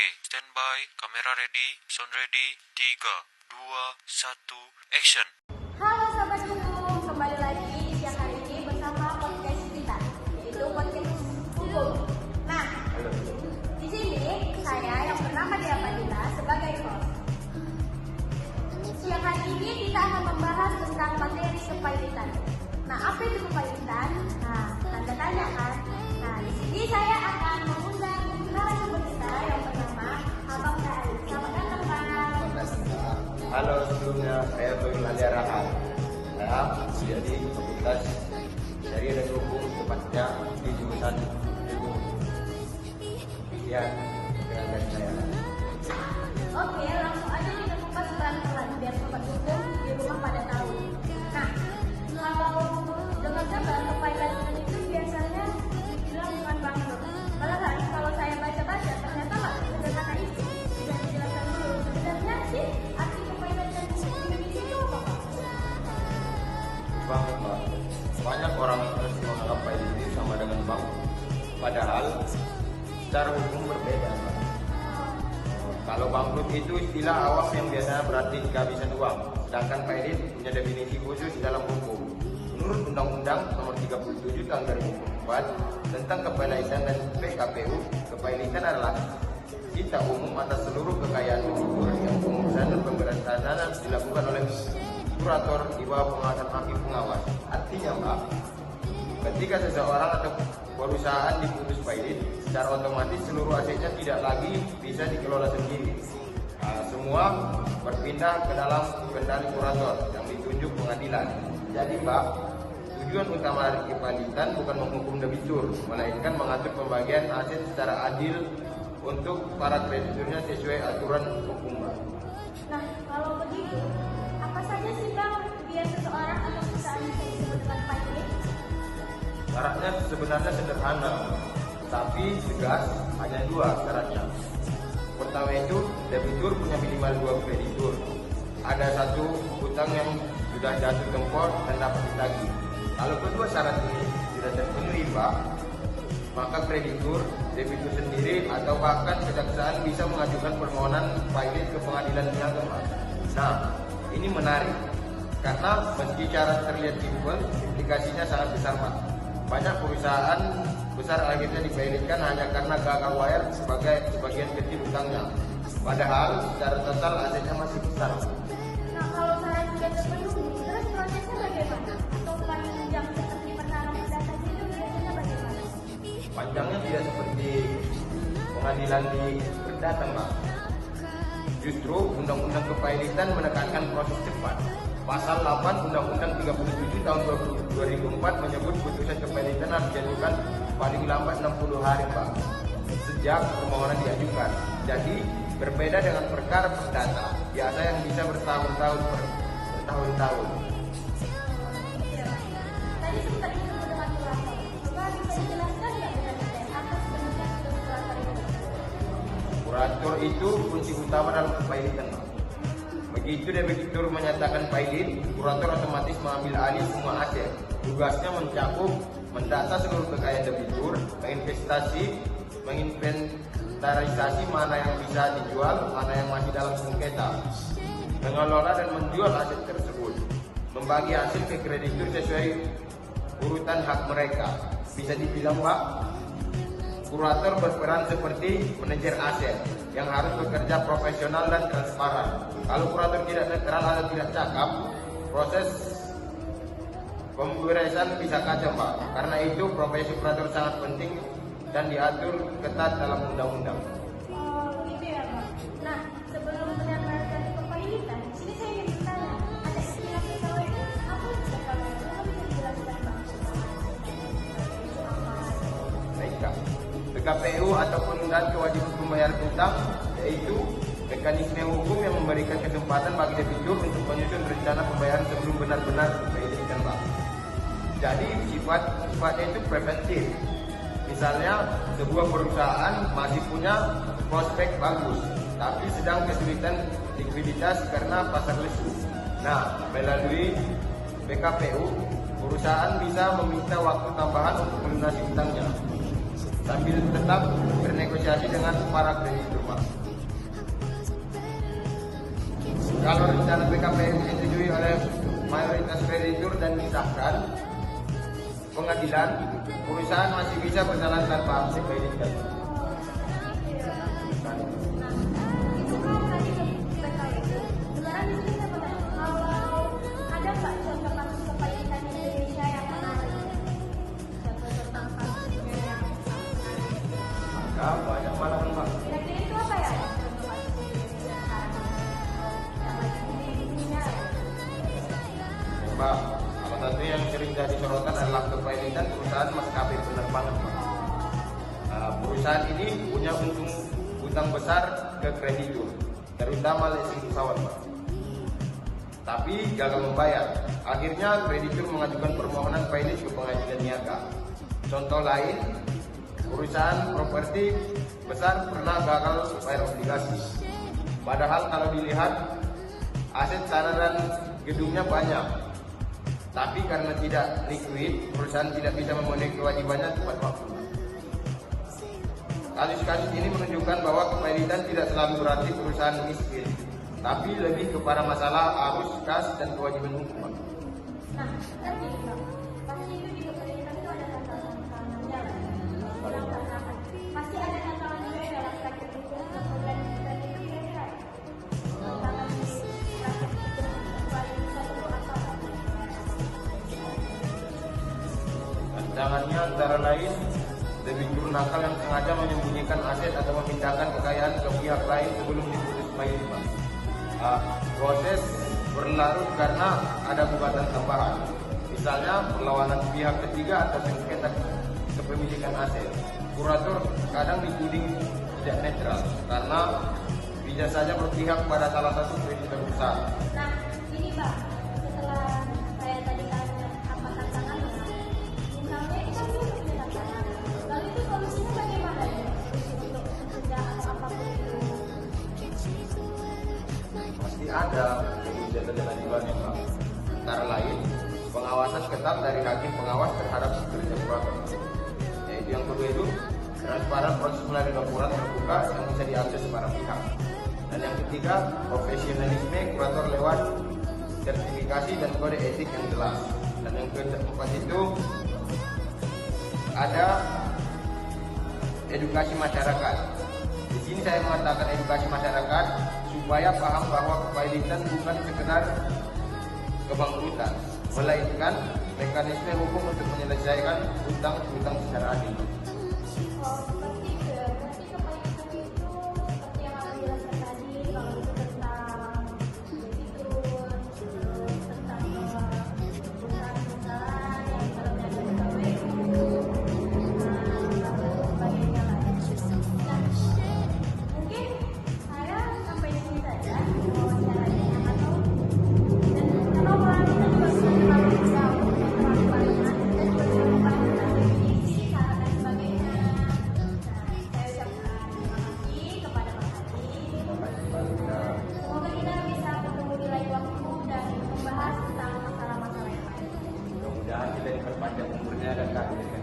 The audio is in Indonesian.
Oke, standby, kamera ready, sound ready, 3, 2, 1, action. Halo Sobat Hukum, kembali lagi di siang hari ini bersama podcast kita, yaitu podcast hukum. Nah, di sini saya yang bernama Dia Fadila sebagai host. Siang hari ini kita akan membahas tentang materi kepailitan. Nah, apa itu kepailitan? Nah, tanda tanya kan? Nah, di sini saya akan mengundang narasumber kita yang bernama Abang Dari. Selamat datang, Bang. Halo, sebelumnya saya Bang Ali Arahan. Saya menjadi fakultas Syariah dan Hukum, tepatnya di jurusan Hukum. Sekian dengan saya. Oke, langsung aja kita kupas pelan-pelan biar Sobat Hukum di rumah pada tahu. Nah, kalau dengar-dengar kepailitan itu biasanya dibilang bukan bangkrut. Malahan kalau saya baca-baca ternyata nggak sederhana itu. Bisa dijelaskan dulu sebenarnya sih arti kepailitan di Indonesia itu apa, Pak? Bang, banyak orang harus menganggap pailit itu sama dengan bank. Padahal secara hukum berbeda, Pak. Kalau bangkrut itu istilah awam yang biasanya berarti kehabisan uang. Sedangkan pailit punya definisi khusus dalam hukum. Menurut Undang-Undang Nomor 37 Tahun 2004 tentang kepailitan dan PKPU, kepailitan adalah sita umum atas seluruh kekayaan debitur yang pengurusan dan pemberantasan dilakukan oleh kurator di bawah pengawasan hakim pengawas. Artinya, Pak, ketika seseorang atau perusahaan diputus pailit, secara otomatis seluruh asetnya tidak lagi bisa dikelola sendiri. Semua berpindah ke dalam kendali kurator yang ditunjuk pengadilan. Jadi, Pak, tujuan utama dari kepailitan bukan menghukum debitur, melainkan mengatur pembagian aset secara adil untuk para krediturnya sesuai aturan hukum, Pak. Nah, kalau begitu, apa saja sih Bang biar seseorang atau perusahaan bisa disebut dengan pailit? Syaratnya sebenarnya sederhana, tapi tegas, hanya dua syaratnya. Pertama itu, debitur punya minimal 2 kreditur. Ada satu hutang yang sudah jatuh tempo dan dapat ditagih. Kalau kedua syarat ini tidak terpenuhi, Pak, maka kreditur, debitur sendiri atau bahkan kejaksaan bisa mengajukan permohonan pailit ke pengadilan niaga, Pak. Nah, ini menarik karena meski cara terlihat simpel, implikasinya sangat besar, Pak. Banyak perusahaan besar akhirnya dipailitkan hanya karena gagal bayar sebagian kecil utangnya. Padahal secara total asetnya masih besar. Nah, kalau syarat sudah terpenuhi, terus prosesnya bagaimana? Atau panjang seperti perkara perdata itu biasanya bagaimana? Panjangnya tidak seperti pengadilan di perdata, Pak. Justru Undang-Undang Kepailitan menekankan proses cepat. Pasal 8 Undang-Undang 37 tahun 2004 menyebut putusan kepailitan harus dijatuhkan paling lambat 60 hari, Pak, sejak permohonan diajukan. Jadi berbeda dengan perkara perdata biasa yang bisa bertahun-tahun. Ya, tadi sempat disebut dengan kurator. Coba bisa dijelaskan nggak dengan detail apa sebenarnya tugas kurator itu? Kurator itu kunci utama dalam kepailitan, Pak. Begitu debitur menyatakan pailit, kurator otomatis mengambil alih semua aset. Tugasnya mencakup mendata seluruh kekayaan debitur, menginventarisasi mana yang bisa dijual, mana yang masih dalam sengketa, mengelola dan menjual aset tersebut, membagi hasil ke kreditur sesuai urutan hak mereka. Bisa dibilang, Pak, kurator berperan seperti manajer aset yang harus bekerja profesional dan transparan. Kalau kurator tidak netral atau tidak cakap, proses pemberesan bisa kacau, Pak. Karena itu profesi kurator sangat penting dan diatur ketat dalam undang-undang. Oh, begitu ya, Bang. Nah, sebelum mendapatkan kepailitan, sini saya ingin bertanya, ada istilah PKW itu apa bisa dijelaskan, Bang? Baik, Kak. PKPU atau penundaan kewajiban pembayaran utang, yaitu mekanisme hukum yang memberikan kesempatan bagi debitur untuk menyusun rencana pembayaran sebelum benar-benar dipailitkan, Pak. Jadi sifatnya itu preventif. Misalnya sebuah perusahaan masih punya prospek bagus, tapi sedang kesulitan likuiditas karena pasar lesu. Nah, melalui PKPU, perusahaan bisa meminta waktu tambahan untuk melunasi utangnya. sambil tetap bernegosiasi dengan para kreditur, Pak. Kalau rencana PKPM disetujui oleh mayoritas kreditur dan disahkan pengadilan, perusahaan masih bisa berjalan tanpa akses kreditor. Itu kan tadi PKPM. Sekarang di sini saya bertanya, kalau ada nggak contoh kasus kepanikan di Indonesia yang menarik? Contoh tentang kasusnya yang Maka banyak malahan, Pak. kira-kira itu apa ya? Contoh kasus di Indonesia sekarang yang lagi booming-boomingnya ya? Pak, salah satu yang sering jadi sorotan adalah kepanikan perusahaan maskapai penerbangan, Pak. Perusahaan ini punya utang besar ke kreditur, terutama leasing pesawat, Pak. Tapi gagal membayar. Akhirnya kreditur mengajukan permohonan pilot ke pengadilan niaga. Contoh lain, perusahaan properti besar pernah gagal bayar obligasi. Padahal kalau dilihat aset tanah dan gedungnya banyak, tapi karena tidak liquid, perusahaan tidak bisa memenuhi kewajibannya tepat waktu. Kasus-kasus ini menunjukkan bahwa kepanikan tidak selalu berarti perusahaan miskin, tapi lebih kepada masalah arus kas dan kewajiban hukum. Nah, tadi Bang, pasti itu di kepanikan itu ada tantangan-tantangannya lah. Dalam tantangan, pasti ada tantangan juga dalam praktek hukum dan itu kira-kira tantangan di praktek hukum kepanikan itu apa? Tantangannya antara lain debitur nakal yang sengaja menyembunyikan aset atau memindahkan kekayaan ke pihak lain sebelum diputus payung. Proses berlarut karena ada gugatan tambahan, misalnya perlawanan pihak ketiga atau sengketa kepemilikan aset. Kurator kadang dituding tidak netral karena bisa saja berpihak pada salah satu kreditur besar. Nah, ini Bang, setelah saya tadi tanya apa tantangannya, misalnya kita punya tantangan, lalu itu solusinya bagaimana ya? Untuk mencegah atau apapun itu? Pasti ada kebijakan dan aturannya, Pak. Antara lain, pengawasan ketat dari hakim pengawas terhadap kerja kurator. Yaitu yang kedua itu transparan proses melalui laporan terbuka yang bisa diakses para pihak. Dan yang ketiga, profesionalisme kurator lewat sertifikasi dan kode etik yang jelas. Dan yang keempat itu ada edukasi masyarakat. Di sini saya mengatakan edukasi masyarakat supaya paham bahwa kepanikan bukan sekedar kebangkrutan, melainkan mekanisme hukum untuk menyelesaikan hutang-hutang secara adil. Oh, seperti itu ya. Berarti kepanikan itu seperti yang aku jelaskan tadi, kalau itu tentang debitur, terus tentang perusahaan-perusahaan yang dalamnya ada PKPU, dan sebagainya lah. Nah, mungkin saya sampai di sini saja wawancaranya atau dan kalau orang kita juga bisa terlalu jauh terlalu banyak dan juga bisa membahas tentang definisi, syarat dan sebagainya. Nah, saya ucapkan terima kasih kepada Mas Adi. Semoga kita bisa bertemu di lain waktu dan membahas tentang masalah-masalah yang lain. Mudah-mudahan kita diperpanjang umurnya dan kehadiran